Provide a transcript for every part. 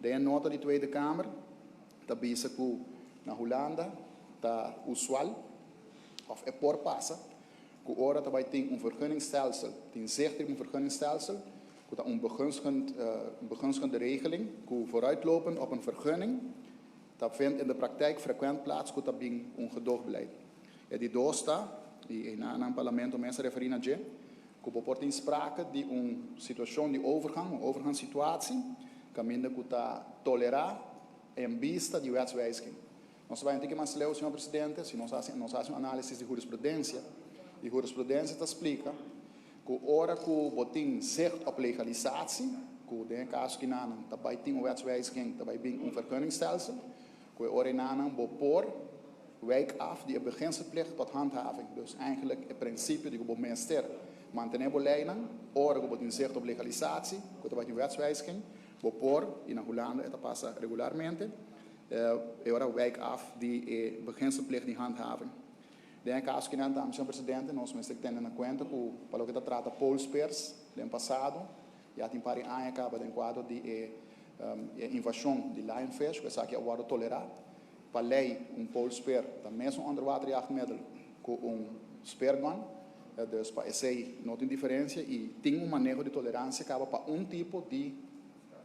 De nota de Tweede Kamer, dat bezig na Holanda, dat usual, of por passa, que ora dat wij een vergunningsstelsel, een zicht een vergunningsstelsel, dat een begunstigende regeling, que vooruitlopend op een vergunning, dat vindt in de praktijk frequent plaats, dat is ongedogbeleid. Die dosta, die in een parlement mensen refereren naar je, que wordt in sprake die een situatie, die een overgangssituatie, kan minder tolereren en vista die wetswijziging. Nós vamos ter que mais ler, senhor presidente, se nós fazemos uma análise de jurisprudência, e jurisprudência explica que ora que o botim zegt op legalisatie, que in caso que não, daarbij tem wetswijziging, daarbij een vergunningsstelsel, que ora não bepor wijk af die beginselplicht tot handhaving. Dus eigenlijk het principe die het ministerie mantener beleiden, ora que botim zegt op legalisatie, que daarbij een wetswijziging, bepor in Holanda het passa regularmente. Agora wijk af die beginselplicht die handhaving. Den caso que não estamos, senhor presidente, nós temos que ter em conta que para o que trata Polspers, no passado, já tem para anos acaba de quadro de invasão de lionfish, que sabe que agora tolerar, para lei Polsper, também são onderwaterjachtmiddel com spergun, dus para esse não tem diferença e tem manejo de tolerância acaba para tipo de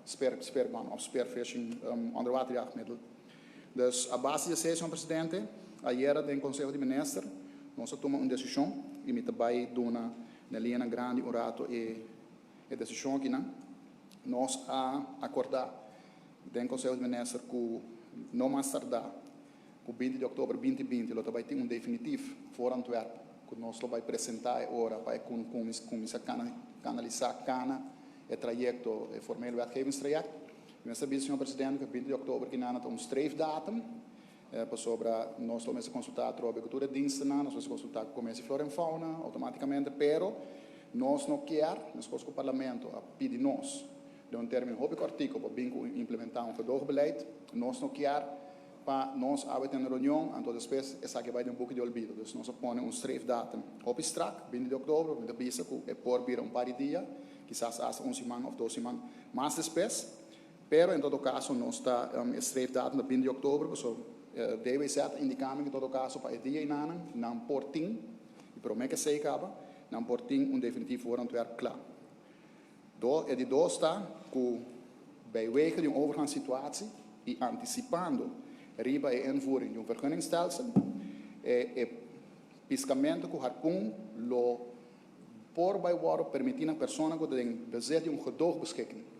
spergun of spearfishing onderwaterjachtmiddel. Dus a base de senhor presidente, ayer no Conselho de Ministros, nós tomamos uma decisão e me também dona na linha grande orato e decisão que nós acordar no Conselho de Ministros que não mais tardar, que 20 de outubro de 2020, nós também tem definitivo for Antwerp, que nós vai apresentar agora para começar a canalizar o trajeto, o formele wetgevingstraject. We hebben, senhor presidente, que 20 de outubro que nós temos streefdatum, sobre nós vamos consultar a agricultura-diensten, nós vamos consultar o comércio flora e fauna, automaticamente, pero nós não queremos, nós o parlamento pedir nós, de termino hobby artigo para implementar gedogbeleid, nós não queremos para nós ter uma reunião, então depois essa que vai ter pouco de olvido, dus nós ponemos streefdatum hobby strak, 20 de outubro, met de bisa que por vir par de dias, quizás hasta 11 semanas ou 12 semanas, mais depois. Pero, em todo caso, nós está streefdatum de 20 de outubro, so, deve ser indicado, em todo caso, para o dia e não portim, e para o que se acaba, não portim definitivo voor Antwerp klaar. De dois está que, bij wege de overgangssituatie, e anticipando riba a invoering de vergunningsstelsel, piscamento que harpoen lo por bij worden permitindo a persona que tem bezit de gedoogbeschikking.